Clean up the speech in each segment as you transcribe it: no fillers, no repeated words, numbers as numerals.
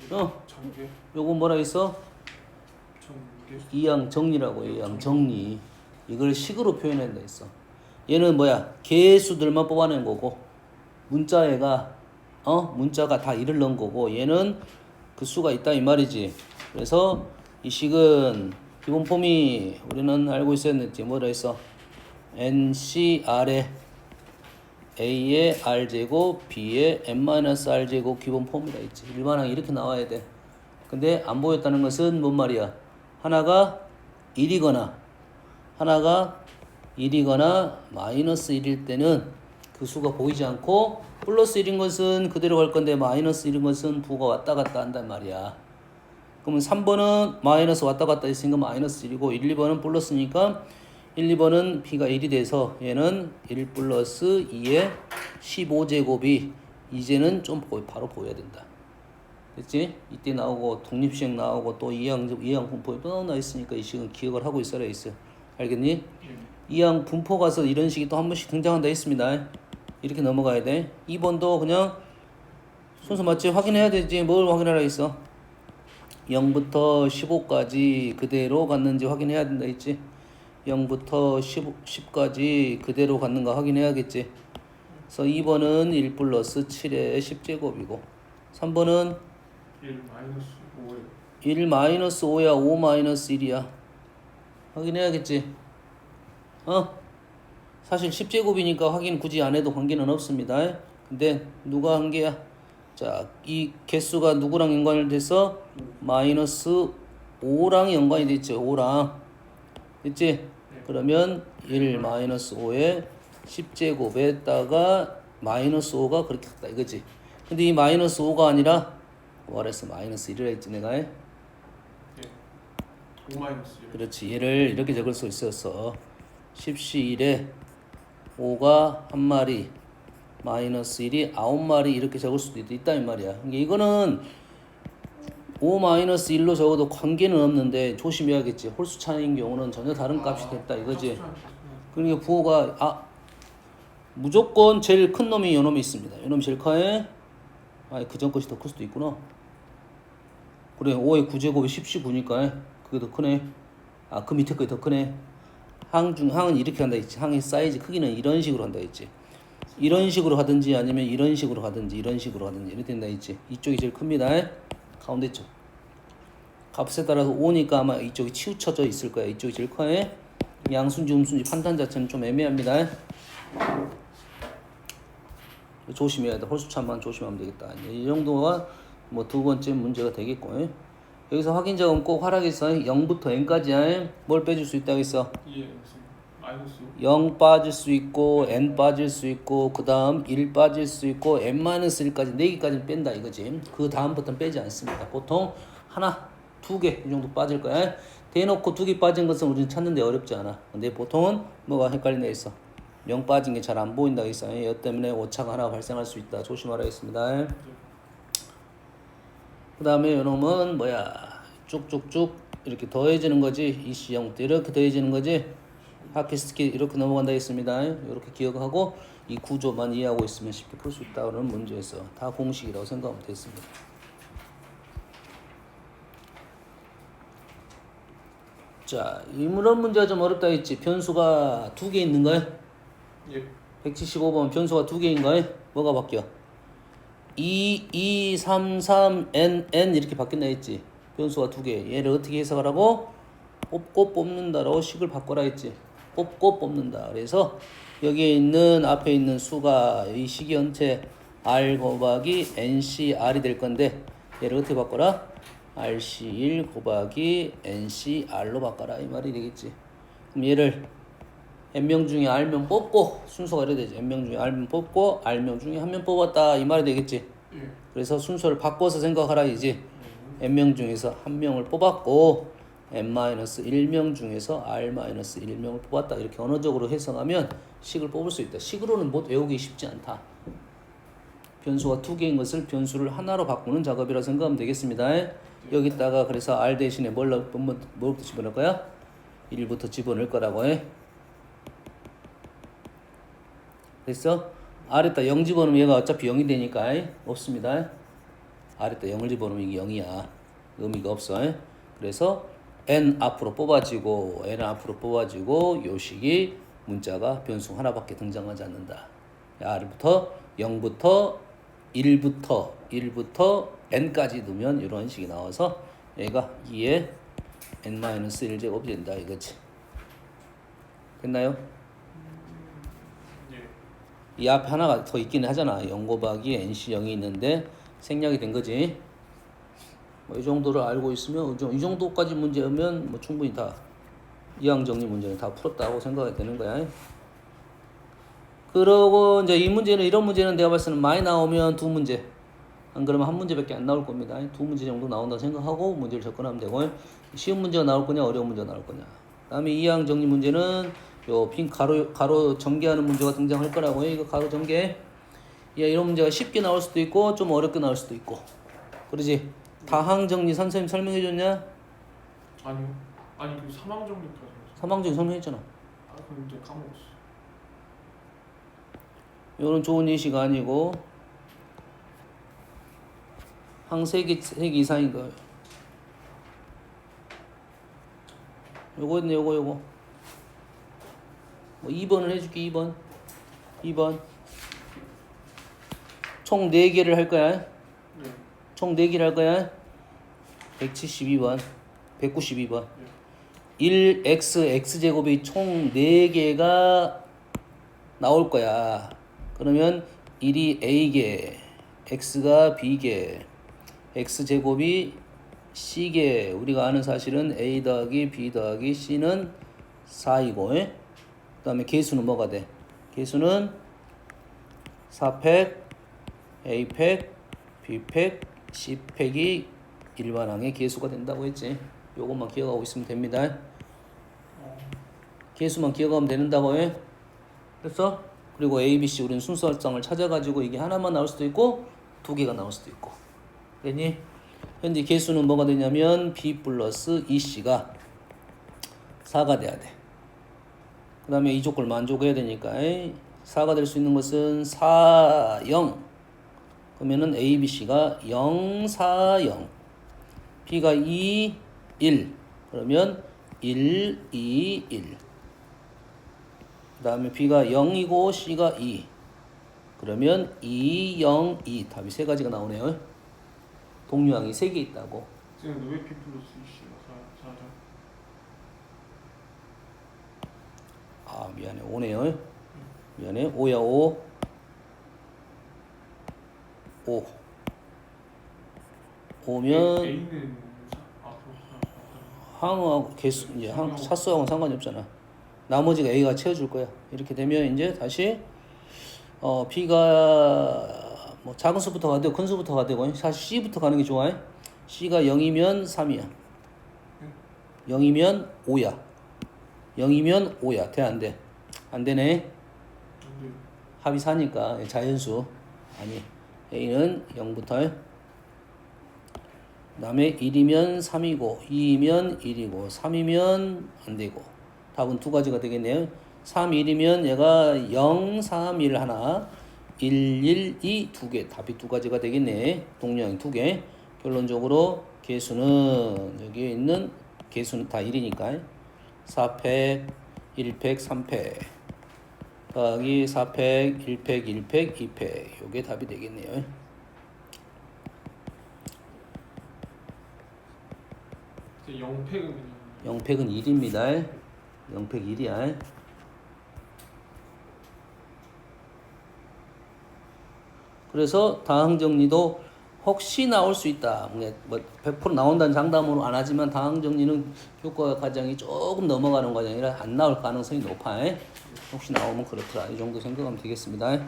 전개. 요거 뭐라 했어? 전개. 이항 정리라고. 이항 정리. 이걸 식으로 표현한다 했어. 얘는 뭐야? 개수들만 뽑아낸 거고, 문자애가 문자가 다 1을 넣은 거고, 얘는 그 수가 있다 이 말이지. 그래서 이 식은 기본 폼이 우리는 알고 있었는지 뭐라 했어? NCR에 A의 R제곱, B의 N-R제곱 기본 폼이라 했지. 일반항이 이렇게 나와야 돼. 근데 안 보였다는 것은 뭔 말이야? 하나가 1이거나 마이너스 1일 때는 그 수가 보이지 않고, 플러스 1인 것은 그대로 갈 건데 마이너스 1인 것은 부가 왔다 갔다 한단 말이야. 그러면 3번은 마이너스 왔다 갔다 했으니까 마이너스 1이고 1, 2번은 플러스니까 1, 2번은 b가 1이 돼서 얘는 1 플러스 2의 15제곱이 이제는 좀 바로 보여야 된다. 됐지? 이때 나오고 독립시행 나오고 또 이항 분포에 또 나와 있으니까 이 식은 기억을 하고 있어야 있어. 알겠니? 이항 분포 가서 이런 식이 또 한 번씩 등장한다 했습니다. 이렇게 넘어가야 돼. 2번도 그냥 순서 맞지? 확인해야 되지. 뭘 확인하라 했어? 0부터 15까지 그대로 갔는지 확인해야 된다 했지. 0부터 10까지 그대로 갔는가 확인해야겠지. 그래서 2번은 1 플러스 7의 10제곱이고 3번은 1 마이너스 5에 1 마이너스 5야 5 마이너스 1이야. 확인해야겠지. 사실 10제곱이니까 확인 굳이 안 해도 관계는 없습니다. 근데 누가 한 개야? 자, 이 개수가 누구랑 연관이 됐어? 마이너스 5랑 연관이 됐죠. 5랑. 됐지? 그러면 1 마이너스 5에 10제곱에다가 마이너스 5가 그렇게 갔다 이거지. 근데 이 마이너스 5가 아니라 뭐랬어? 마이너스 1이라 했지 내가. 5 마이너스 1. 그렇지. 얘를 이렇게 적을 수 있었어. 10시 1에 5가 한 마리, 마이너스 1이 9마리 이렇게 적을 수도 있다 이 말이야. 그러니까 이거는 5 마이너스 1로 적어도 관계는 없는데 조심해야겠지. 홀수 차이인 경우는 전혀 다른 값이 됐다 이거지. 그러니까 부호가 무조건 제일 큰 놈이 요 놈이 있습니다. 요 놈이 제일 커요. 그전 것이 더 클 수도 있구나. 그래 5의 9제곱이 10시 9니까 그게 더 크네. 그 밑에 거이 더 크네. 항은 이렇게 한다 했지. 항의 사이즈 크기는 이런 식으로 한다 했지. 이런 식으로 하든지 아니면 이런 식으로 하든지 이런 식으로 하든지 이렇게 된다 했지. 이쪽이 제일 큽니다. 가운데 쪽. 값에 따라서 5니까 아마 이쪽이 치우쳐져 있을 거야. 이쪽이 제일 커요. 양수인지 음수인지 판단 자체는 좀 애매합니다. 조심해야 돼. 홀수차만 조심하면 되겠다. 이 정도가 뭐 두 번째 문제가 되겠고. 여기서 확인 작업 꼭 하라겠어. 0부터 n까지야. 뭘 빼줄 수 있다고 했어? 예, 마이너스 0 빠질 수 있고 n 빠질 수 있고 그 다음 1 빠질 수 있고 n-1까지 4개까지는 뺀다 이거지. 그 다음부터는 빼지 않습니다. 보통 하나, 2개 이 정도 빠질 거야. 대놓고 2개 빠진 것은 우리는 찾는데 어렵지 않아. 근데 보통은 뭐가 헷갈린다 했어? 0 빠진 게 잘 안 보인다 했어. 이 때문에 오차가 하나 발생할 수 있다. 조심하라 했습니다. 그 다음에 요놈은 뭐야? 쭉쭉쭉 이렇게 더해지는 거지. 이 C형부터 이렇게 더해지는 거지. 하키스키 이렇게 넘어간다 했습니다. 이렇게 기억하고 이 구조만 이해하고 있으면 쉽게 풀 수 있다는 문제에서 다 공식이라고 생각하면 됐습니다. 자, 이런 문제가 좀 어렵다 했지. 변수가 2개 있는 거야? 예. 175번 변수가 2개인 거야? 뭐가 바뀌어? 2, 2, 3, 3, n, n 이렇게 바뀐다 했지. 변수가 2개. 얘를 어떻게 해석하라고? 뽑고 뽑는다라고 식을 바꿔라 했지. 뽑고 뽑는다. 그래서 여기에 있는 앞에 있는 수가 이 식이 전체 r 곱하기 ncr이 될 건데 얘를 어떻게 바꿔라? rc1 곱하기 ncr로 바꿔라 이 말이 되겠지. 그럼 얘를 n명 중에 r명 뽑고 순서가 이래 되지. n명 중에 r명 뽑고 r명 중에 한 명 뽑았다 이 말이 되겠지. 예. 그래서 순서를 바꿔서 생각하라 이지. n명 중에서 한 명을 뽑았고 n-1명 중에서 r-1명을 뽑았다. 이렇게 언어적으로 해석하면 식을 뽑을 수 있다. 식으로는 못 외우기 쉽지 않다. 변수가 2개인 것을 변수를 하나로 바꾸는 작업이라 생각하면 되겠습니다. 여기다가 그래서 r 대신에 뭐부터 집어넣을 거야? 1부터 집어넣을 거라고 해. 됐어? r에다 0 집어넣으면 얘가 어차피 0이 되니까 없습니다. 아래다 0을 집어넣으면 이게 0이야. 의미가 없어. 그래서 n 앞으로 뽑아지고 요 식이 문자가 변수 하나밖에 등장하지 않는다. 아래부터 0부터 1부터 n까지 두면 이런 식이 나와서 얘가 2의 n-1제곱이 된다 이거지. 됐나요? 예. 이 앞에 하나가 더 있기는 하잖아. 0 곱하기 nc 0이 있는데 생략이 된 거지. 뭐 이 정도를 알고 있으면 이 정도까지 문제면 뭐 충분히 다 이항 정리 문제는 다 풀었다고 생각이 되는 거야. 그러고 이제 이런 문제는 내가 봤을 때는 많이 나오면 두 문제. 안 그러면 한 문제밖에 안 나올 겁니다. 두 문제 정도 나온다고 생각하고 문제를 접근하면 되고, 쉬운 문제가 나올 거냐 어려운 문제가 나올 거냐. 그다음에 이항 정리 문제는 요 빈 가로 전개하는 문제가 등장할 거라고요. 이거 가로 전개. 이런 문제가 쉽게 나올 수도 있고 좀 어렵게 나올 수도 있고. 그러지? 다항 정리 선생님 설명해 줬냐? 아니요. 아니 그 사망 정리까지. 사망 정리 설명했잖아. 아 그럼 이제 까먹었어. 요런 좋은 예시가 아니고 항 3개 이상인 거예요. 요거 있네, 요거. 뭐 2번을 해줄게, 2번. 총 4개를 할 거야. 네. 총 4개를 할 거야. 192번. 1x x제곱이 총 4개가 나올 거야. 그러면 1이 a개, x가 b개, x제곱이 c개. 우리가 아는 사실은 a 더하기 b 더하기 c는 4이고, 그 다음에 개수는 뭐가 돼? 개수는 4팩, a팩, b팩, c팩이 일반항의 개수가 된다고 했지. 요것만 기억하고 있으면 됩니다. 개수만 기억하면 된다고 해. 됐어? 그리고 A, B, C 우리는 순서상을 찾아가지고 이게 하나만 나올 수도 있고 2개가 나올 수도 있고. 됐니? 현재 개수는 뭐가 되냐면 B 플러스 EC가 4가 돼야 돼. 그 다음에 이 조건을 만족해야 되니까 4가 될 수 있는 것은 4, 0. 그러면은 A, B, C가 0, 4, 0. B가 2, 1. 그러면 1, 2, 1. 그 다음에 B가 0이고 C가 2. 그러면 2, 0, 2. 답이 3가지가 나오네요. 동류항이 3개 있다고. 지금 왜 P 플러스 C가 4죠? 아 미안해. 5네요. 미안해. 5야 5. 5. 5면 A는 항하고 개수 이제 차수하고는 상관이 없잖아. 나머지가 A가 채워줄 거야. 이렇게 되면 이제 다시 B가 뭐 작은 수부터 가도 되고 큰 수부터 가도 되고 사실 C부터 가는 게 좋아. C가 0이면 3이야. 0이면 5야. 0이면 5야. 돼 안 돼? 안 되네. 합이 4니까 자연수. 아니 A는 0부터 그 다음에 1이면 3이고 2이면 1이고 3이면 안 되고 답은 2가지가 되겠네요. 3, 1이면 얘가 0, 3, 1 하나 1, 1, 2 2개 답이 2가지가 되겠네. 동류항이 2개. 결론적으로 개수는 여기에 있는 개수는 다 1이니까 4팩, 1팩, 3팩 더하기 4팩, 1팩, 1팩, 2팩 요게 답이 되겠네요. 0팩은 0팩은 1입니다. 0팩 1이야. 그래서 다항 정리도 혹시 나올 수 있다. 뭐 100% 나온다는 장담으로 안 하지만 다항 정리는 교과 과정이 조금 넘어가는 과정이라 안 나올 가능성이 높아. 혹시 나오면 그렇더라. 이 정도 생각하면 되겠습니다.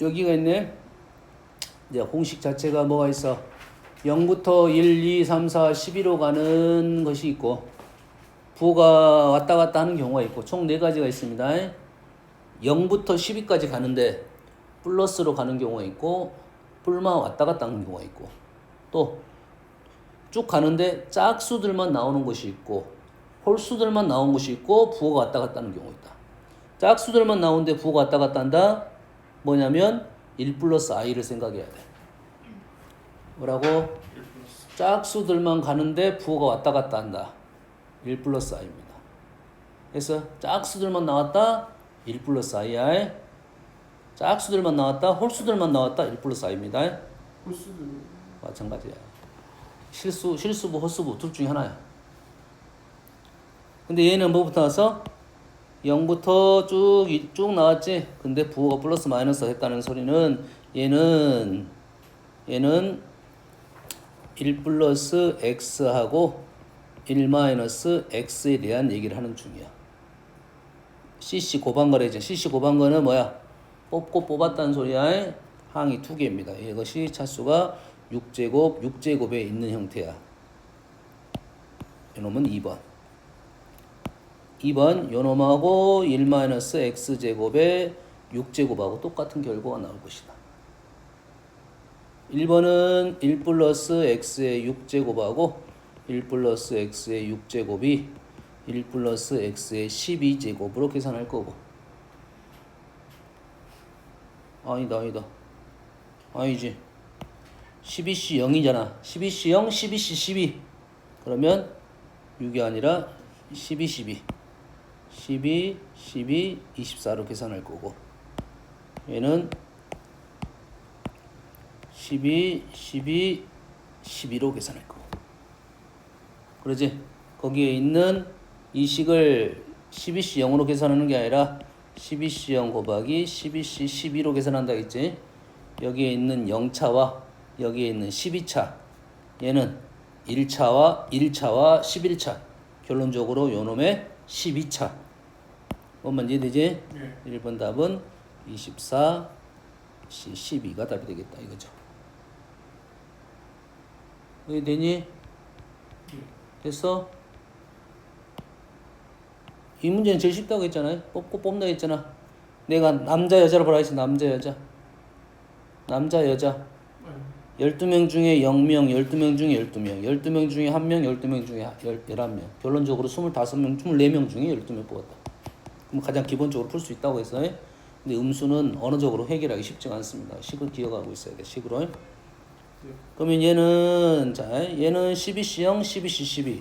여기가 있네. 이제 공식 자체가 뭐가 있어? 0부터 1, 2, 3, 4, 11로 가는 것이 있고 부호가 왔다 갔다 하는 경우가 있고 총 4가지가 있습니다. 0부터 12까지 가는데 플러스로 가는 경우가 있고 뿔만 왔다 갔다 하는 경우가 있고 또 쭉 가는데 짝수들만 나오는 것이 있고 홀수들만 나온 것이 있고 부호가 왔다 갔다 하는 경우 있다. 짝수들만 나오는데 부호가 왔다 갔다 한다. 뭐냐면 1 플러스 i를 생각해야 돼. 뭐라고? 1 플러스 짝수들만 가는데 부호가 왔다 갔다 한다. 1 플러스 i입니다. 그래서 짝수들만 나왔다. 1 플러스 i야. 짝수들만 나왔다. 홀수들만 나왔다. 1 플러스 i입니다. 홀수들 마찬가지야. 실수부, 홀수부 둘 중에 하나야. 근데 얘는 뭐부터 나왔어? 0부터 쭉 나왔지. 근데 부호가 플러스 마이너스 했다는 소리는 얘는 1 플러스 x하고 1 마이너스 x에 대한 얘기를 하는 중이야. CC 고반거래지. CC 고반거는 뭐야? 뽑고 뽑았다는 소리야. 항이 두 개입니다. 이것이 차수가 6제곱, 6제곱에 있는 형태야. 이놈은 2번. 2번 요놈하고 1 마이너스 x제곱에 6제곱하고 똑같은 결과가 나올 것이다. 1번은 1 플러스 x의 6제곱하고 1 플러스 x의 6제곱이 1 플러스 x의 12제곱으로 계산할 거고. 아니다. 아니지. 12C 0이잖아. 12C 0, 12C 12. 그러면 6이 아니라 12, 12. 12, 12, 24로 계산할 거고. 얘는 12, 12, 12로 계산할 거고. 그러지? 거기에 있는 이 식을 12C 0으로 계산하는 게 아니라 12C 0 곱하기 12C 12로 계산한다 했지? 여기에 있는 0차와 여기에 있는 12차. 얘는 1차와 11차. 결론적으로 요놈의 12차. 뭔 이해되지? 네. 1번 답은 24, C 12가 답이 되겠다 이거죠. 이해되니? 됐어? 이 문제는 제일 쉽다고 했잖아요. 뽑고 뽑는다 했잖아. 내가 남자 여자로 보라 했어. 남자 여자. 남자 여자. 12명 중에 0명, 12명 중에 12명, 12명 중에 1명, 12명 중에 11명. 결론적으로 25명, 24명 중에 12명 뽑았다. 그럼 가장 기본적으로 풀 수 있다고 했어요. 근데 음수는 언어적으로 해결하기 쉽지가 않습니다. 식을 기억하고 있어야 돼. 식으로. 네. 그러면 얘는 12C0, 12C12.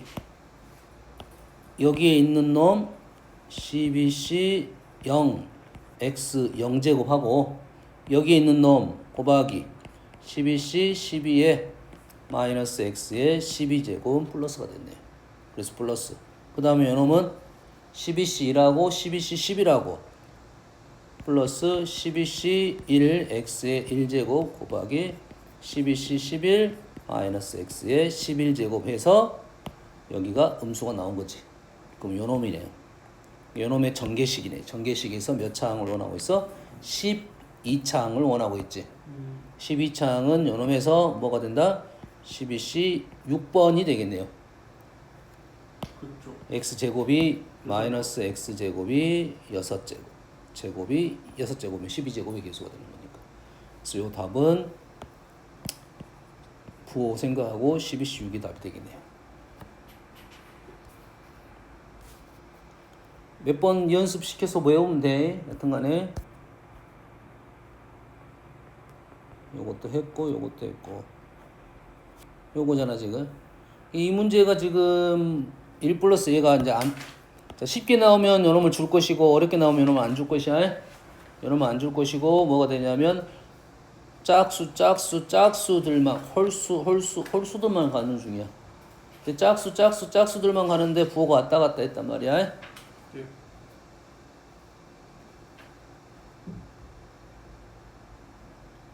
여기에 있는 놈 12C0, X 0제곱하고 여기에 있는 놈 곱하기 12C 12에 마이너스 X의 12제곱 플러스가 됐네요. 그래서 플러스. 그 다음에 이놈은 12C1하고 12C 11하고 플러스 12C 1 X의 1제곱 곱하기 12C 11 마이너스 X의 11제곱 해서 여기가 음수가 나온 거지. 그럼 요놈이네요. 요놈의 전개식이네. 전개식에서 몇 차항을 원하고 있어? 12차항을 원하고 있지. 12차항은 요놈에서 뭐가 된다? 12C 6번이 되겠네요. 그쪽 x제곱이 마이너스 x제곱이 6제곱. 제곱이 6제곱이면 12제곱이 계수가 되는 거니까. 그래서 요 답은 부호 생각하고 12C 6이 답이 되겠네요. 몇 번 연습시켜서 외우면 돼. 여튼간에 요것도 했고 요것도 했고 요거잖아 지금. 이 문제가 지금 1 플러스 얘가 이제 자, 쉽게 나오면 요놈을 줄 것이고 어렵게 나오면 요놈을 안 줄 것이야. 요놈을 안 줄 것이고 뭐가 되냐면 짝수들만 홀수들만 가는 중이야. 근데 짝수들만 가는데 부호가 왔다 갔다 했단 말이야. 네.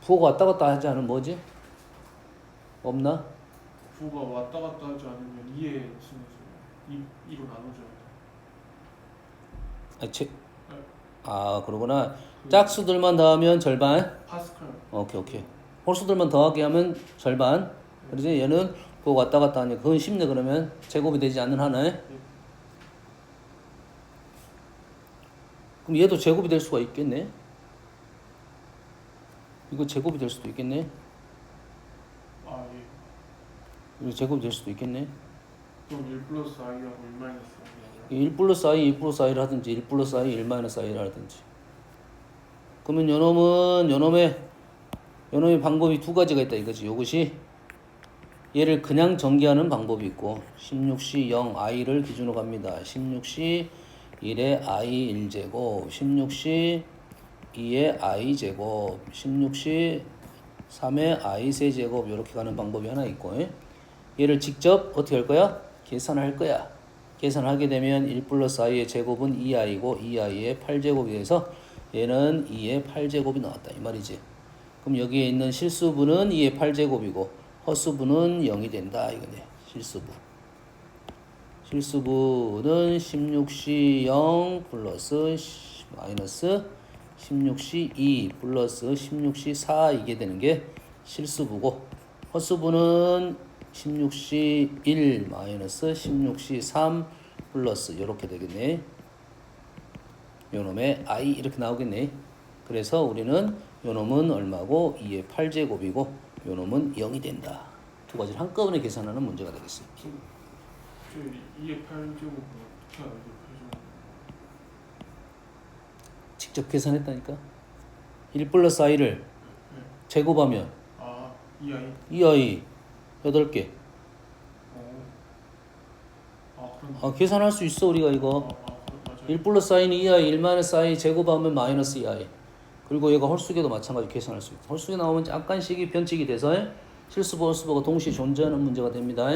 부호가 왔다 갔다 하지 않으면 뭐지? 없나? 부가 왔다 갔다 하지 않으면 2의 승에서 2로 나눠져야 돼. 그러구나. 짝수들만 더하면 절반. 파스칼. 오케이. 홀수들만 더하게 하면 절반. 그러지? 얘는 부호가 왔다 갔다 하니까 그건 쉽네. 그러면 제곱이 되지 않는 한에. 그럼 얘도 제곱이 될 수가 있겠네. 이거 제곱이 될 수도 있겠네. 아 예. 이거 제곱이 될 수도 있겠네. 그럼 1 플러스 i하고 1 마이너스 i하고 1 플러스 i, 2 플러스 i를 하든지 1 플러스 i, 1 마이너스 i를 하든지. 그러면 요놈의 방법이 두 가지가 있다 이거지. 요것이 얘를 그냥 전개하는 방법이 있고 16시 0 i를 기준으로 갑니다. 16시 1에 i 1제곱, 16시 2에 i 제곱, 16시 3에 i 세제곱 이렇게 가는 방법이 하나 있고 얘를 직접 어떻게 할 거야? 계산을 할 거야. 계산을 하게 되면 1 플러스 i의 제곱은 2i고 2i의 8제곱이 돼서 얘는 2의 8제곱이 나왔다 이 말이지. 그럼 여기에 있는 실수분은 2의 8제곱이고 허수분은 0이 된다 이거네. 실수분은 16C 0 플러스 마이너스 16C 2 플러스 16C 4 이게 되는 게 실수부고 허수분은 16C 1 마이너스 16C 3 플러스 이렇게 되겠네. 요놈의 i 이렇게 나오겠네. 그래서 우리는 요놈은 얼마고 2의 8제곱이고 요놈은 0이 된다. 두 가지를 한꺼번에 계산하는 문제가 되겠어요. 저 2의 8제곱은 어떻게 알아요? 8제곱 직접 계산했다니까. 1 플러스 i를 네. 제곱하면 아 2i 2i 8개. 그런 계산할 수 있어 우리가 이거. 맞아요. 1 플러스 i는 2i, 1 마이너스 i 제곱하면 마이너스 2i. 그리고 얘가 홀수계도 마찬가지 계산할 수 있어. 홀수계 나오면 약간씩이 변칙이 돼서 실수부, 홀수부가 동시에 존재하는 문제가 됩니다.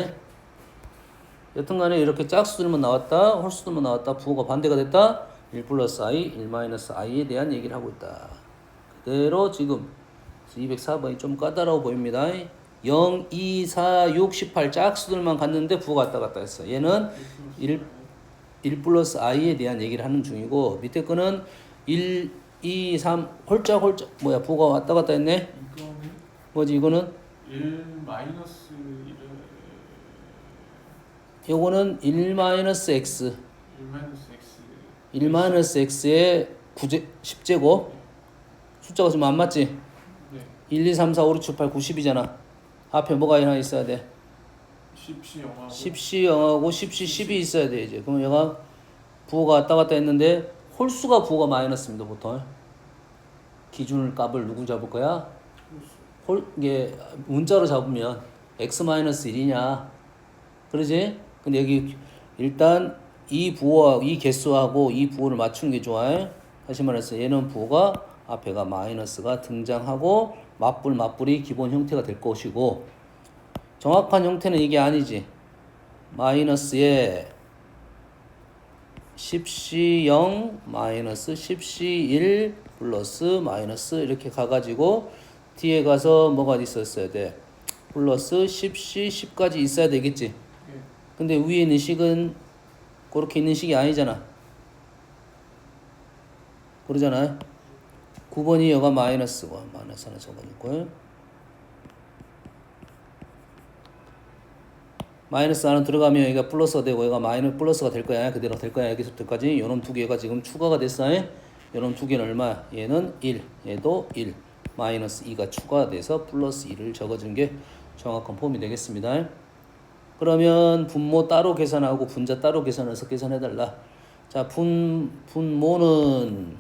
여튼간에 이렇게 짝수들만 나왔다, 홀수들만 나왔다, 부호가 반대가 됐다. 1 플러스 i, 1 마이너스 i에 대한 얘기를 하고 있다. 그대로 지금 204번이 좀 까다로워 보입니다. 0, 2, 4, 6, 18 짝수들만 갔는데 부호가 왔다 갔다 했어. 얘는 1 플러스 i에 대한 얘기를 하는 중이고 밑에 거는 1, 2, 3 홀짝 부호가 왔다 갔다 했네. 이거는 뭐지 이거는? 1 마이너스 요거는 1 마이너스 x 1 마이너스 x 1 마이너스 x의 10제곱 숫자가 좀 안 맞지? 네 1, 2, 3, 4, 5, 6, 7, 8, 90이잖아. 앞에 뭐가 하나 있어야 돼? 10C 0하고 10C 0하고 10C 10이 있어야 돼 이제. 그럼 얘가 부호가 왔다 갔다 했는데 홀수가 부호가 마이너스입니다 보통. 기준을 값을 누구 잡을 거야? 이게 문자로 잡으면 x 마이너스 1이냐 그러지? 근데 여기 일단 이 부호하고 이 개수하고 이 부호를 맞추는 게 좋아요. 다시 말해서 얘는 부호가 앞에가 마이너스가 등장하고 맞불이 기본 형태가 될 것이고 정확한 형태는 이게 아니지. 마이너스에 10C 0 마이너스 10C 1 플러스 마이너스 이렇게 가가지고 뒤에 가서 뭐가 있었어야 돼? 플러스 10C 10까지 있어야 되겠지. 네. 근데 위에 있는 식은 그렇게 있는 식이 아니잖아. 그러잖아요. 9번이 여가 마이너스고 마이너스 하나 적어줄걸. 마이너스 하나 들어가면 여기가 플러스가 되고 여기가 마이너스 플러스가 될 거야. 그대로 될 거야. 여기서부터까지 요놈 두 개가 지금 추가가 됐어요. 요놈 두 개는 얼마? 얘는 1, 얘도 1. 마이너스 2가 추가돼서 플러스 1을 적어준 게 정확한 폼이 되겠습니다. 그러면 분모 따로 계산하고 분자 따로 계산해서 계산해달라. 자, 분모는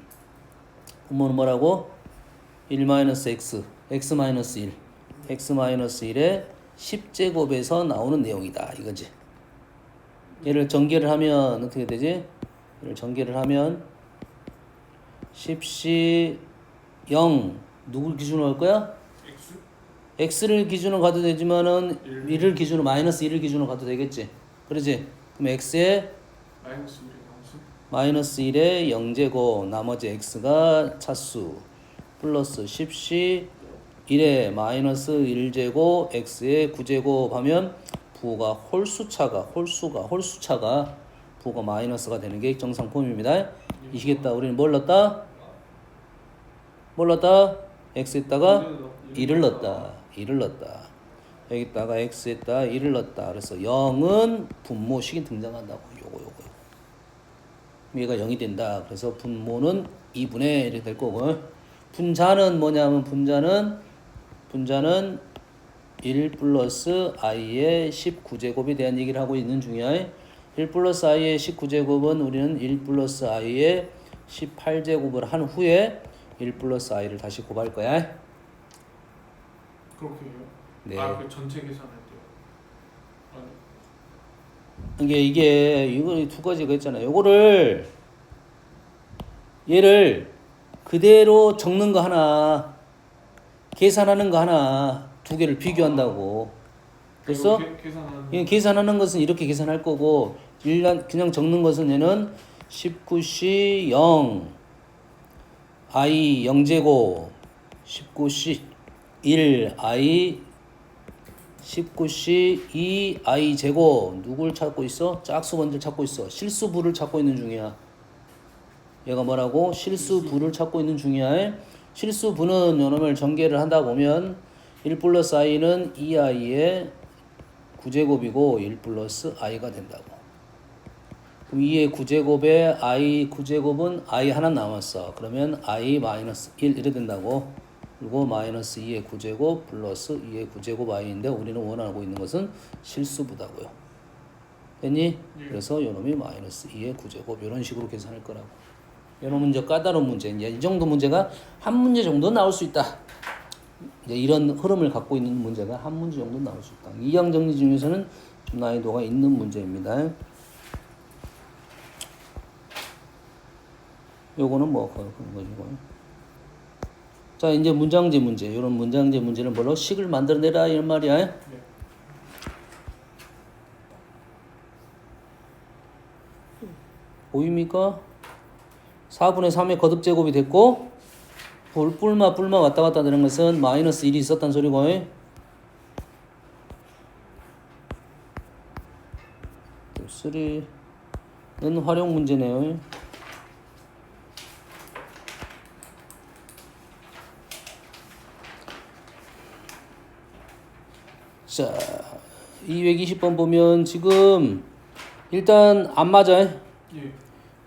뭐라고? 1-x, x-1, x-1의 10제곱에서 나오는 내용이다. 이거지. 얘를 전개를 하면 어떻게 되지? 얘를 전개를 하면 10C 0 누굴 기준으로 할 거야? x x를 기준으로 가도 되지만은 1을 기준으로 마이너스 1을 기준으로 가도 되겠지. 그러지? 그럼 x에 마이너스 1의 양수 마이너스 1의 0제곱 나머지 x가 차수 플러스 10c 1의 마이너스 1제곱 x의 9제곱 하면 부호가 홀수차가 부호가 마이너스가 되는 게 정상 폼입니다. 이시겠다. 우리는 뭘 넣었다? x에다가 1을 넣었다. 여기다가 x에다가 1을 넣었다. 그래서 0은 분모식이 등장한다고. 요거. 얘가 0이 된다. 그래서 분모는 2분의 1이 될 거고. 분자는 뭐냐면 분자는 1 플러스 i의 19제곱에 대한 얘기를 하고 있는 중이야. 1 플러스 i의 19제곱은 우리는 1 플러스 i의 18제곱을 한 후에 1 플러스 i를 다시 곱할 거야. 그렇게 해요? 네. 아, 그 전체 계산할 때요? 아니, 이거 두 가지가 있잖아요. 요거를 얘를 그대로 적는 거 하나, 계산하는 거 하나, 두 개를 비교한다고. 그래서 계산하는 계산하는 것은 이렇게 계산할 거고, 그냥 적는 것은 얘는 19C 0 i 0제곱 19C 1 i 19C 2 i 제곱. 누굴 찾고 있어? 짝수번들 찾고 있어. 실수부를 찾고 있는 중이야. 얘가 뭐라고? 실수부를 찾고 있는 중이야. 실수부는 요놈을 전개를 한다 보면 1 플러스 i는 2i의 9제곱이고 1 플러스 i가 된다고. 그럼 2의 9제곱에 i 9제곱은 i 하나 남았어. 그러면 i 마이너스 1 이래 된다고. 그리고 마이너스 2의 9제곱 플러스 2의 9제곱 i인데 우리는 원하고 있는 것은 실수부다고요. 됐니? 예. 그래서 요놈이 마이너스 2의 9제곱 이런 식으로 계산할 거라고. 이런 문제 까다로운 문제. 이제 이 정도 문제가 한 문제 정도 나올 수 있다. 이제 이런 흐름을 갖고 있는 문제가 한 문제 정도 나올 수 있다. 이항 정리 중에서는 좀 난이도가 있는 문제입니다. 요거는 뭐 그런 것이고. 자, 이제 문장제 문제. 이런 문장제 문제는 뭘로? 식을 만들어내라 이런 말이야. 네. 보입니까? 4분의 3의 거듭제곱이 됐고 뿔마 왔다 갔다 되는 것은 마이너스 1이 있었단 소리고. 쓰리는 활용 문제네요. 자, 220번 보면 지금 일단 안 맞아. 예.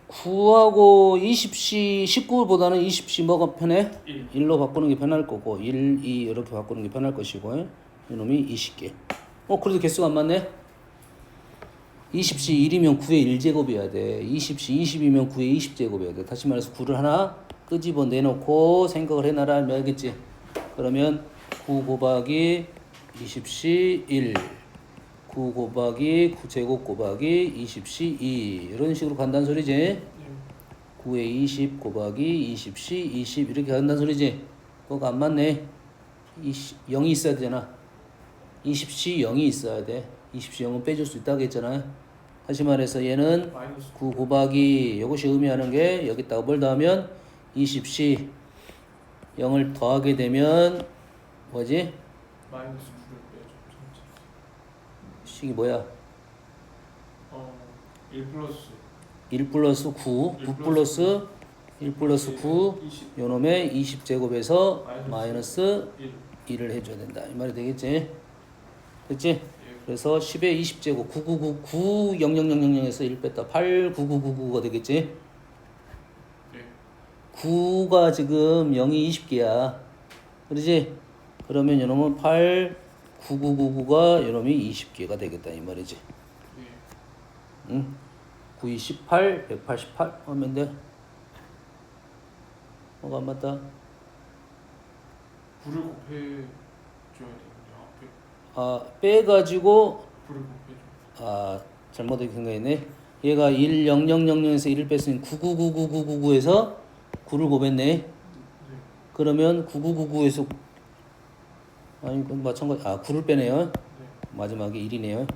9하고 20C, 19보다는 20C 뭐가 편해? 1. 1로 바꾸는 게 편할 거고 1, 2 이렇게 바꾸는 게 편할 것이고 이놈이 20개. 그래도 개수가 안 맞네? 20C 1이면 9의 1제곱이어야 돼. 20C 20이면 9의 20제곱이어야 돼. 다시 말해서 9를 하나 끄집어 내놓고 생각을 해놔라 하면 알겠지? 그러면 9 곱하기 20C 1 9 곱하기 9제곱 곱하기 20C 2 이런 식으로 간다는 소리지. 예. 9에 20 곱하기 20C 20 이렇게 간다는 소리지. 그거 안 맞네. 0이 있어야 되잖아. 20C 0이 있어야 돼. 20C 0은 빼줄 수 있다고 했잖아. 다시 말해서 얘는 마이너스 9 곱하기 이것이 의미하는 게 여기다가 뭘 더하면 20C 0을 더하게 되면 뭐지? 마이너스 9를 빼죠. 전체. 식이 뭐야? 1 플러스 1 플러스 9, 9 플러스 1 플러스 9 20. 요놈의 20제곱에서 마이너스 마이너스 1. 1을 해줘야 된다. 이 말이 되겠지? 됐지? 예. 그래서 10의 20제곱 9999 0000에서 1 뺐다 89999가 되겠지? 예. 9가 지금 0이 20개야. 그러지? 그러면 요놈은 89999가 요놈이 20개가 되겠다 이 말이지. 예. 응? 9, 2, 18, 188 하면 돼. 뭐가 안 맞다? 9를 곱해줘야 되는데 앞에 빼가지고 9를 곱해줘. 잘못 생각했네. 얘가 1, 0, 0, 0, 0에서 1을 뺐으니 999999에서 9를 곱했네. 네. 그러면 9999에서 아니 그건 마찬가지. 9를 빼네요. 네. 마지막에 1이네요.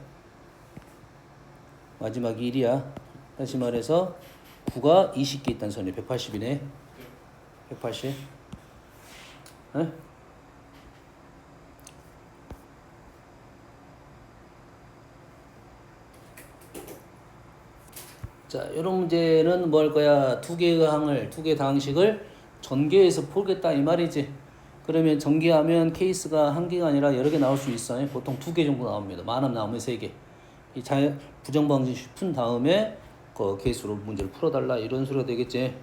마지막이 1이야. 다시 말해서 9가 20개 있다는 소리네. 180이네. 네. 180. 에? 자, 이런 문제는 뭐 할 거야? 두 개의 항을, 두 개의 다항식을 전개해서 풀겠다 이 말이지. 그러면 전개하면 케이스가 한 개가 아니라 여러 개 나올 수 있어요. 보통 두 개 정도 나옵니다. 많으면 나오면 세 개. 이 부정방정식 푼 다음에 그 개수로 문제를 풀어달라 이런 소리가 되겠지.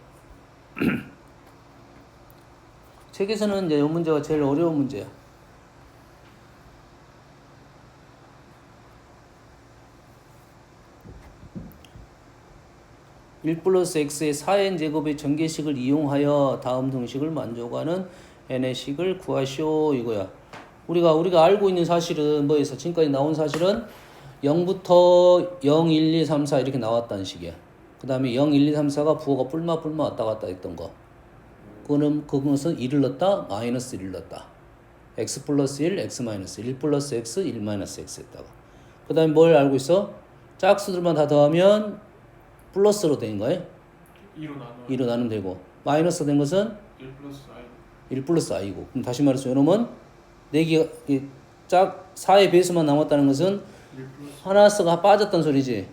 책에서는 이제 이 문제가 제일 어려운 문제야. 1 플러스 x의 4n 제곱의 전개식을 이용하여 다음 등식을 만족하는 n의 식을 구하시오 이거야. 우리가 알고 있는 사실은 뭐에서 지금까지 나온 사실은 0부터 0, 1, 2, 3, 4 이렇게 나왔다는 식이야. 그 다음에 0, 1, 2, 3, 4가 부호가 뿔마 왔다 갔다 했던 거. 그것은 1을 넣었다, 마이너스 1을 넣었다. x 플러스 1, x 마이너스 1 플러스 x, 1 마이너스 x 했다고. 그 다음에 뭘 알고 있어? 짝수들만 다 더하면 플러스로 된 거예요. 2로 나누면 되고 마이너스 된 것은 1 플러스 i 1 플러스 i고. 그럼 다시 말해서 이놈은 4개가 짝 4의 배수만 남았다는 것은 1 플러스 하나스가 빠졌단 소리지.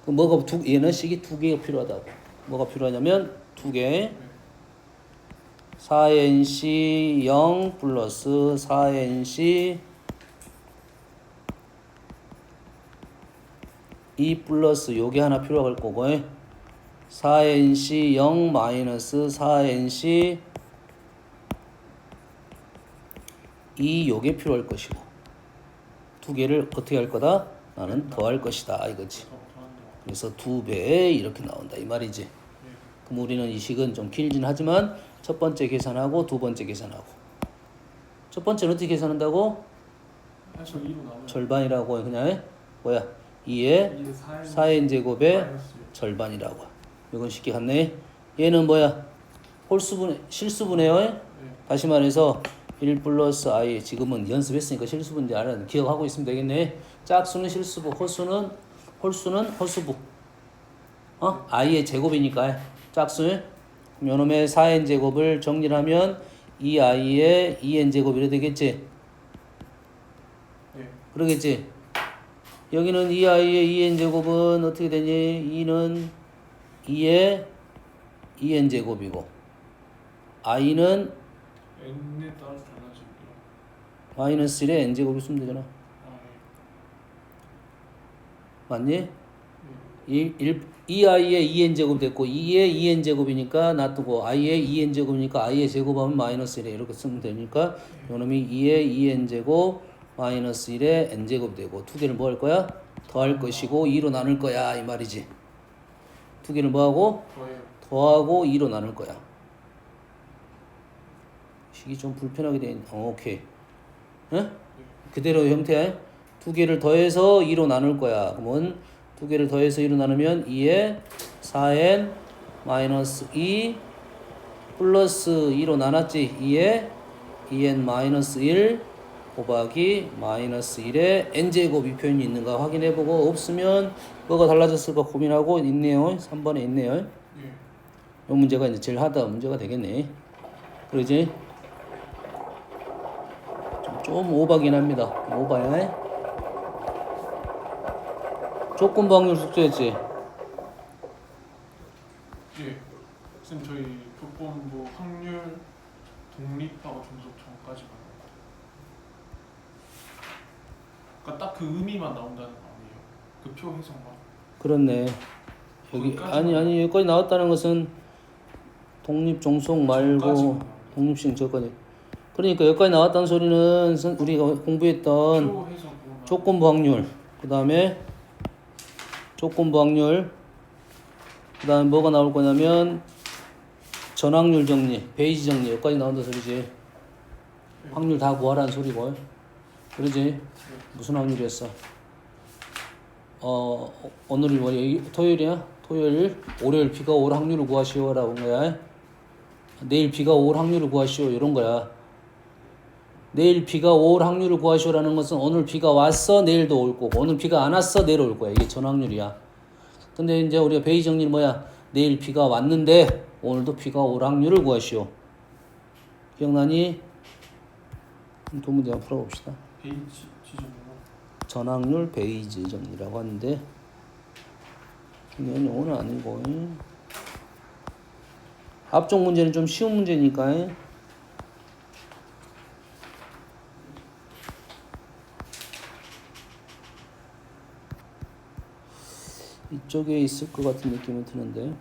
그 뭐가 얘는 식이 2개가 필요하다고. 뭐가 필요하냐면 2개. 4nc 0 플러스 4nc 2 플러스 요게 하나 필요할 거고 4nc 0 마이너스 4nc 2 요게 필요할 것이고 2개를 어떻게 할 거다? 나는 더할 것이다 이거지. 그래서 2배 이렇게 나온다 이 말이지. 그럼 우리는 이 식은 좀 길긴 하지만 첫 번째 계산하고 두 번째 계산하고. 첫 번째는 어떻게 계산한다고? 해서 2로 나누면 절반이라고 그냥 뭐야? 2의 4n 제곱의 절반이라고. 이건 쉽게 갔네. 얘는 뭐야? 홀수분 실수분해요. 네. 다시 말해서 1 플러스 i 지금은 연습했으니까 실수분인지 기억하고 있으면 되겠네. 짝수는 실수부, 홀수는 홀수부. i의 제곱이니까 짝수. 요놈의 4n 제곱을 정리를 하면 2i의 2n 제곱 이래 되겠지? 네. 그러겠지? 여기는 2i의 2n 제곱은 어떻게 되니? 2는 2의 2n 제곱이고 i는 n에 따라서 달라지고요. 마이너스 1의 n 제곱을 쓰면 되잖아. 맞니? 2i의 2n 제곱 됐고 2의 2n 제곱이니까 놔두고 i의 2n 제곱이니까 i의 제곱하면 마이너스 1에 이렇게 쓰면 되니까 요놈이 2의 2n 제곱 마이너스 1의 n 제곱 되고 두 개를 뭐 할 거야? 더할 것이고 2로 나눌 거야 이 말이지. 두 개를 뭐 하고? 더하고 2로 나눌 거야. 식이 좀 불편하게 돼 있네. 오케이. 응? 그대로 형태야. 두 개를 더해서 2로 나눌 거야. 그러면 두 개를 더해서 2로 나누면 2에 4n 마이너스 2 플러스 2로 나눴지. 2에 2n 마이너스 1 곱하기 마이너스 1에 n제곱 이 표현이 있는가 확인해보고 없으면 뭐가 달라졌을까 고민하고 있네요. 3번에 있네요. 이 문제가 이제 제일 하다 문제가 되겠네. 그러지? 좀 오바긴 합니다. 오바야. 조건부 확률 숙제했지? 예. 쌤 저희 조건부 확률 독립하고 종속 전까지 가는 거. 그러니까 딱 그 의미만 나온다는 거 아니에요? 그 표 해석만. 그렇네. 여기 아니 여기까지 나왔다는 것은 독립 종속 말고 독립식 저까지. 그러니까 여기까지 나왔다는 소리는 우리가 공부했던 표 해석 조건부 확률. 그다음에 조건부 확률. 그다음에 뭐가 나올 거냐면 전확률 정리, 베이지 정리 여기까지 나온다 소리지. 확률 다 구하라는 소리고. 그러지? 무슨 확률이었어? 오늘이 뭐야? 토요일이야? 토요일, 월요일 비가 올 확률을 구하시오라고 온 거야. 내일 비가 올 확률을 구하시오 이런 거야. 내일 비가 올 확률을 구하시오라는 것은 오늘 비가 왔어 내일도 올 거고 오늘 비가 안 왔어 내일 올 거야. 이게 전확률이야. 근데 이제 우리가 베이지 정리는 뭐야? 내일 비가 왔는데 오늘도 비가 올 확률을 구하시오. 기억나니? 두 문제 한번 풀어봅시다. 베이지 지점으로 전확률 베이지 정리라고 하는데 이건 오늘 아니고 앞쪽 문제는 좀 쉬운 문제니까 이쪽에 있을 것 같은 느낌이 드는데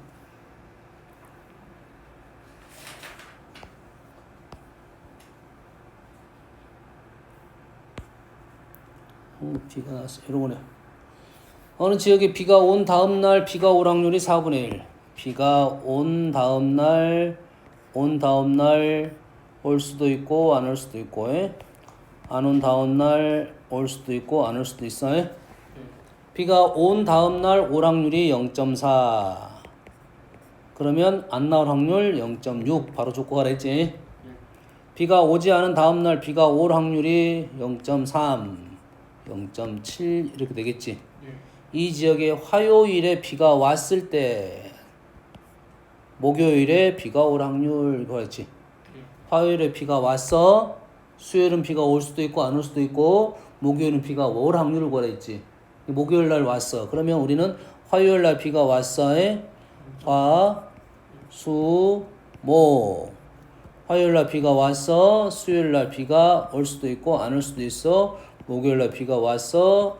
비가 났어. 이런 거네. 어느 지역에 비가 온 다음 날 비가 올 확률이 4분의 1. 비가 온 다음날 올 수도 있고 안 올 수도 있고 안 온 다음날 올 수도 있고 안 올 수도 있어. 네. 비가 온 다음날 올 확률이 0.4 그러면 안 나올 확률 0.6 바로 줬고 가라 했지. 네. 비가 오지 않은 다음날 비가 올 확률이 0.3 0.7 이렇게 되겠지. 네. 이 지역에 화요일에 비가 왔을 때 목요일에 비가 올 확률 그랬지. 네. 화요일에 비가 왔어. 수요일은 비가 올 수도 있고 안 올 수도 있고 목요일은 비가 올 확률을 구하랬지. 목요일 날 왔어. 그러면 우리는 화요일 날 비가 왔어에 화, 수, 목. 화요일 날 비가 왔어. 수요일 날 비가 올 수도 있고 안 올 수도 있어. 목요일 날 비가 왔어.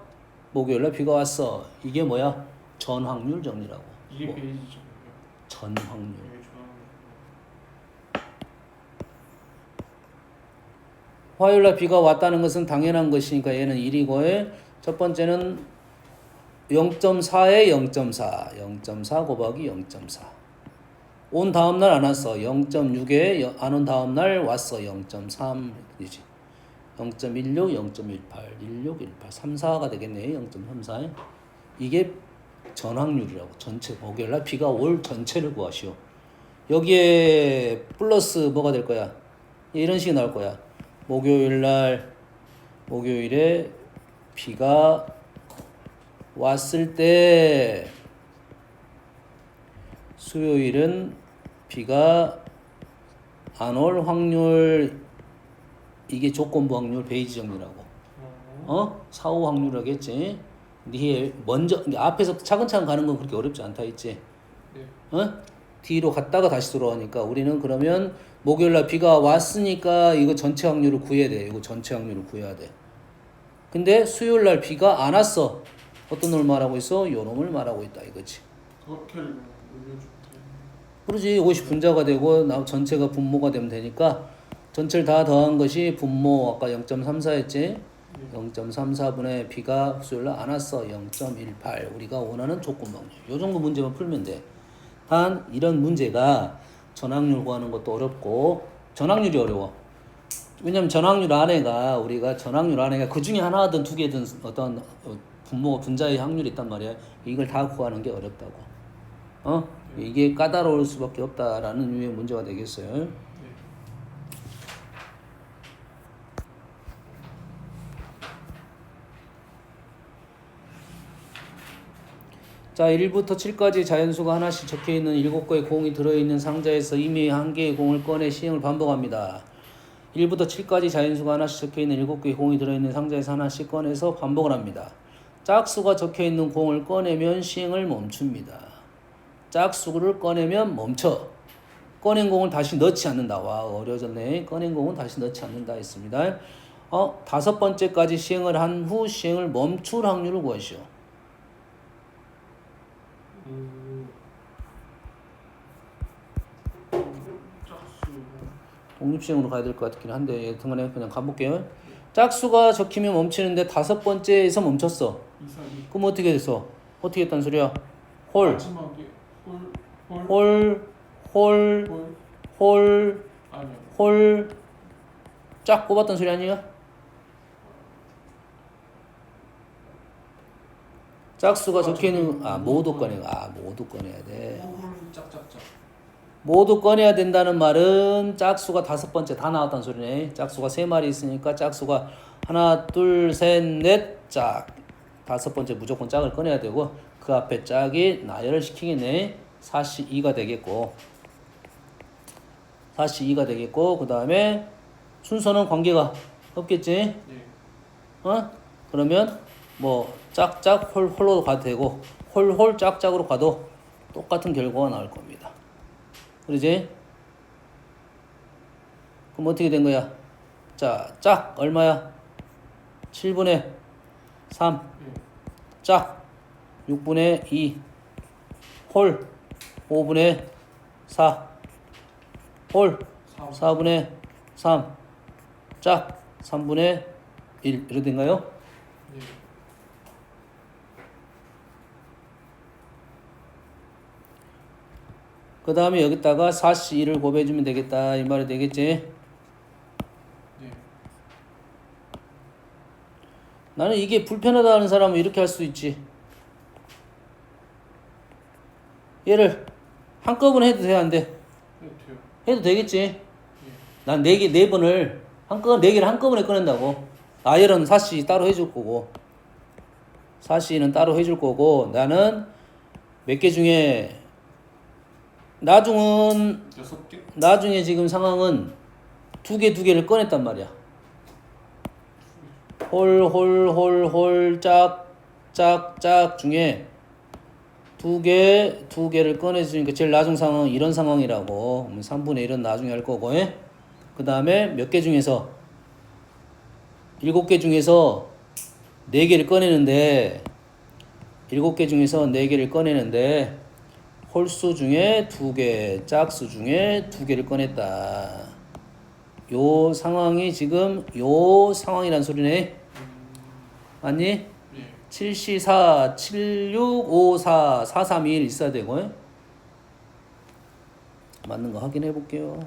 목요일 날 비가 왔어. 이게 뭐야? 전 확률 정리라고. 이게 뭐, 베이지죠. 전 확률. 되게 좋아하는 화요일 날 비가 왔다는 것은 당연한 것이니까 얘는 1이고 첫 번째는 0.4에 0.4 0.4 곱하기 0.4 온 다음날 안 왔어 0.6에 안 온 다음날 왔어 0.3 이지 0.16 0.18 16 18 34가 되겠네 0.34 이게 전확률이라고 전체 목요일날 비가 올 전체를 구하시오. 여기에 플러스 뭐가 될 거야? 이런 식이 나올 거야. 목요일에 비가 왔을 때 수요일은 비가 안 올 확률 이게 조건부 확률 베이지 정리라고. 사후 확률이라겠지. 네 먼저 앞에서 차근차근 가는 건 그렇게 어렵지 않다 했지. 네. 뒤로 갔다가 다시 돌아오니까 우리는 그러면 목요일날 비가 왔으니까 이거 전체 확률을 구해야 돼. 이거 전체 확률을 구해야 돼. 근데 수요일날 비가 안 왔어. 어떤 놈을 말하고 있어? 요 놈을 말하고 있다 이거지. 그렇게를 올려주면 돼요. 그러지. 이것이 분자가 되고 나 전체가 분모가 되면 되니까 전체를 다 더한 것이 분모 아까 0.34였지. 0.34분의 b가 수요일날 안 왔어. 0.18 우리가 원하는 조건 확률. 요 정도 문제만 풀면 돼. 단 이런 문제가 전확률 구하는 것도 어렵고 전확률이 어려워. 왜냐면 전확률 안에가 우리가 전확률 안에가 그 중에 하나든 두 개든 어떤 분모 분자의 확률이 있단 말이야. 이걸 다 구하는 게 어렵다고. 이게 까다로울 수밖에 없다라는 유의 문제가 되겠어요. 네. 자, 1부터 7까지 자연수가 하나씩 적혀있는 7개의 공이 들어있는 상자에서 이미 한 개의 공을 꺼내 시행을 반복합니다. 1부터 7까지 자연수가 하나씩 적혀있는 7개의 공이 들어있는 상자에서 하나씩 꺼내서 반복을 합니다. 짝수가 적혀있는 공을 꺼내면 시행을 멈춥니다. 짝수를 꺼내면 멈춰. 꺼낸 공을 다시 넣지 않는다. 와, 어려워졌네. 꺼낸 공은 다시 넣지 않는다 했습니다. 5번째까지 시행을 한 후 시행을 멈출 확률을 구하시오. 짝수. 독립시행으로 가야 될 것 같긴 한데 여튼간에 그냥 가볼게요. 짝수가 적히면 멈추는데 5번째에서 멈췄어. 이삭이. 그럼 어떻게 됐어? 어떻게 했단 소리야? 홀, 마지막에 홀. 홀, 홀, 홀. 홀, 아니요. 홀 쫙 꼽았단 소리 아니야? 짝수가 적혀있는 모두 꺼내가 모두 꺼내야 돼. 홀 짝짝짝. 모두 꺼내야 된다는 말은 짝수가 5번째 다 나왔다는 소리네. 짝수가 3마리 있으니까 짝수가 하나, 둘, 셋, 넷 짝. 5번째 무조건 짝을 꺼내야 되고 그 앞에 짝이 나열을 시키겠네. 42가 되겠고 42가 되겠고 그 다음에 순서는 관계가 없겠지. 네. 그러면 뭐 짝짝 홀홀로 가도 되고 홀홀 짝짝으로 가도 똑같은 결과가 나올 겁니다. 그러지? 그럼 어떻게 된 거야? 자, 짝 얼마야? 7분의 3 네. 짝 6분의 2 홀 5분의 4 홀 4분의 3 짝 3분의 1 이렇게 된가요? 네. 그 다음에 여기다가 4C1을 곱해주면 되겠다 이 말이 되겠지? 예. 나는 이게 불편하다 하는 사람은 이렇게 할 수 있지. 얘를 한꺼번에 해도 돼, 안 돼? 네, 돼요. 해도 되겠지? 예. 난 4번을 네 개를 한꺼번에 꺼낸다고. 아열은 4C 따로 해줄 거고 4C는 따로 해줄 거고 나는 몇 개 중에 나중에 지금 상황은 두 개를 꺼냈단 말이야. 홀 짝 중에 두 개를 꺼내주니까 제일 나중 상황은 이런 상황이라고 3분의 1은 나중에 할 거고 그 다음에 몇 개 중에서 7개 중에서 4개를 꺼내는데 7개 중에서 4개를 꺼내는데 홀수 중에 2개, 짝수 중에 2개를 꺼냈다. 요 상황이 지금 요 상황이란 소리네. 맞니? 예. 7C4, 7654, 431 있어야 되고 맞는 거 확인해 볼게요.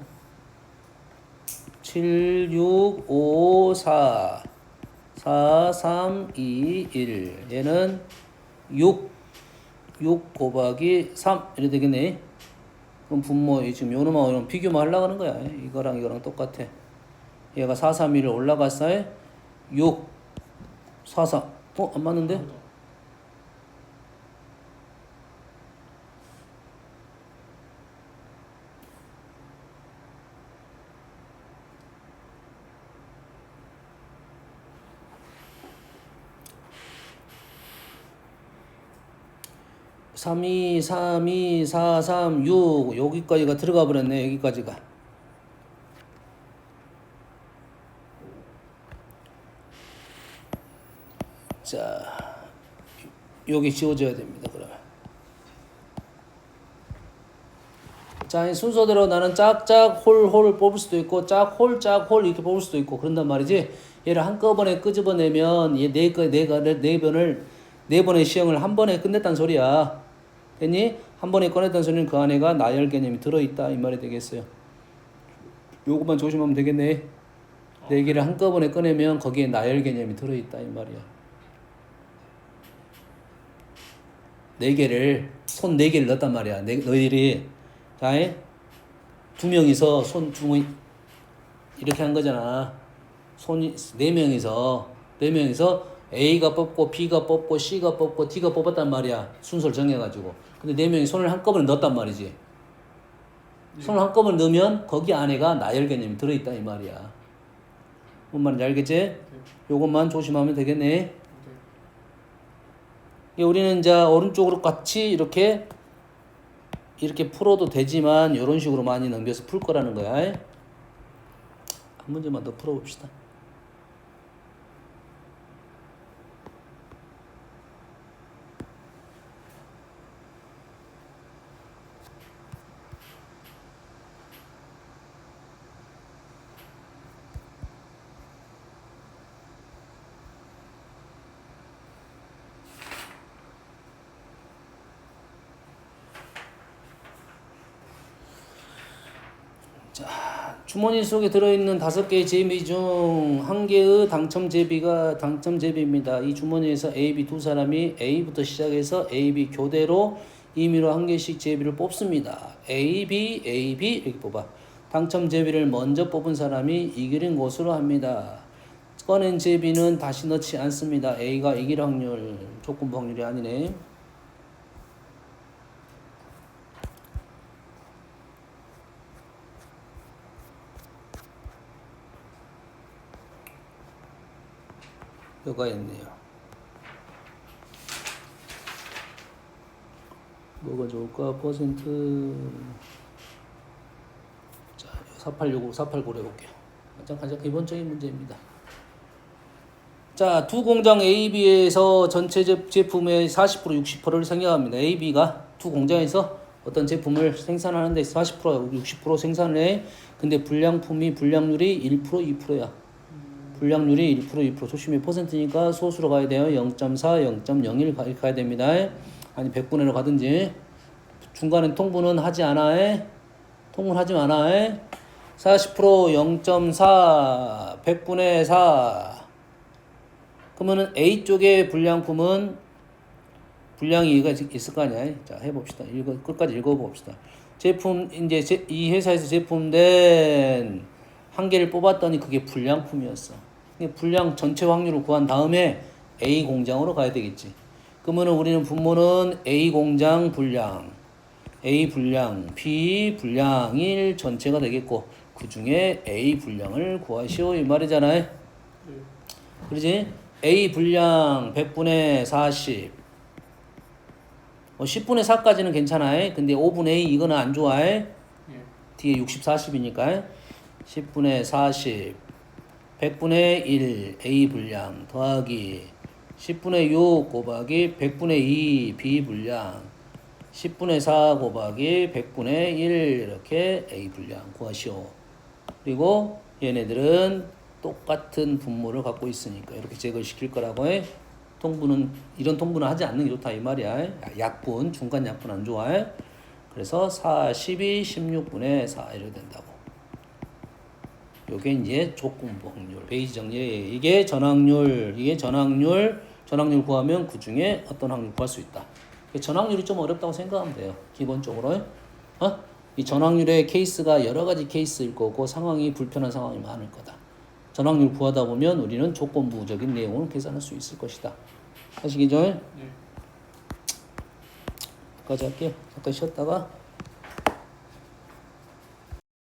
7654 4321 얘는 6 곱하기 3 이래 되겠네. 그럼 분모 지금 요놈하고 요놈 비교만 하려고 하는 거야. 이거랑 똑같아. 얘가 431을 올라갔어요. 6 43 안 맞는데? 32, 32, 4, 3, 6 여기까지가 들어가 버렸네. 여기까지가. 자, 여기 지워져야 됩니다. 그러면. 자, 이 순서대로 나는 짝짝 홀 뽑을 수도 있고 짝 홀 이렇게 뽑을 수도 있고 그런단 말이지. 얘를 한꺼번에 끄집어내면 얘 네 번의 시험을 한 번에 끝냈단 소리야. 됐니? 한 번에 꺼냈던 소리는 그 안에가 나열 개념이 들어있다 이 말이 되겠어요. 요것만 조심하면 되겠네. 4개를 한꺼번에 꺼내면 거기에 나열 개념이 들어있다 이 말이야. 4개를 손 4개를 넣었단 말이야. 너희들이 자, 2명이서 손 이렇게 한 거잖아. 손이 4명이서 A가 뽑고 B가 뽑고 C가 뽑고 D가 뽑았단 말이야. 순서를 정해가지고. 근데 4명이 손을 한꺼번에 넣었단 말이지. 손을 한꺼번에 넣으면 거기 안에가 나열 개념이 들어있다 이 말이야. 뭔 말인지 알겠지? 네. 요것만 조심하면 되겠네. 네. 우리는 이제 오른쪽으로 같이 이렇게 풀어도 되지만 이런 식으로 많이 넘겨서 풀 거라는 거야. 한 문제만 더 풀어봅시다. 주머니 속에 들어있는 5개의 제비 중 1개의 당첨 제비입니다. 이 주머니에서 A, B 두 사람이 A부터 시작해서 A, B 교대로 임의로 1개씩 제비를 뽑습니다. A, B 이렇게 뽑아. 당첨 제비를 먼저 뽑은 사람이 이기는 것으로 합니다. 꺼낸 제비는 다시 넣지 않습니다. A가 이길 확률, 조건부 확률이 아니네. 뼈가 있네요. 뭐가 좋을까? 퍼센트. 자, 4865, 4895 해볼게요. 가장 기본적인 문제입니다. 자, 두 공장 A, B에서 전체 제품의 40%, 60%를 생각합니다. A, B가 두 공장에서 어떤 제품을 생산하는데 40%, 60% 생산을 해. 근데 불량률이 1%, 2%야. 불량률이 1%, 2% 조심해. 퍼센트니까 소수로 가야 돼요. 0.4, 0.01 이렇게 가야 됩니다. 아니 100분의 1로 가든지 중간에 통분은 하지 않아. 통분하지 마나. 40% 0.4 100분의 4 그러면은 A 쪽의 불량품은 불량이 있을 거 아니야. 자, 해봅시다. 끝까지 읽어봅시다. 제품, 이제 이 회사에서 제품된 한 개를 뽑았더니 그게 불량품이었어. 불량 전체 확률을 구한 다음에 A 공장으로 가야 되겠지. 그러면은 우리는 분모는 A 공장 불량, A 불량, B 불량일 전체가 되겠고, 그 중에 A 불량을 구하시오. 이 말이잖아요. 네. 그러지? A 분량 100분의 40 10분의 4까지는 괜찮아. 근데 5분의 2 이거는 안 좋아. 예. 뒤에 60, 40이니까 10분의 40 100분의 1 A 분량 더하기 10분의 6 곱하기 100분의 2 B 분량 10분의 4 곱하기 100분의 1 이렇게 A 분량 구하시오. 그리고 얘네들은 똑같은 분모를 갖고 있으니까 이렇게 제거시킬 거라고 해. 통분은 이런 통분은 하지 않는 게 좋다 이 말이야. 약분 중간 약분 안 좋아해. 그래서 4, 12, 16분의 4 이렇게 된다고. 요게 이제 조건부 확률. 베이지 정리. 이게 전확률. 전확률 구하면 그 중에 어떤 확률 구할 수 있다. 전확률이 좀 어렵다고 생각하면 돼요. 기본적으로. 이 전확률의 케이스가 여러 가지 케이스일 거고 상황이 불편한 상황이 많을 거다. 전확률 구하다 보면 우리는 조건부적인 내용을 계산할 수 있을 것이다. 아시겠죠? 네. 여기까지 할게요. 잠깐 쉬었다가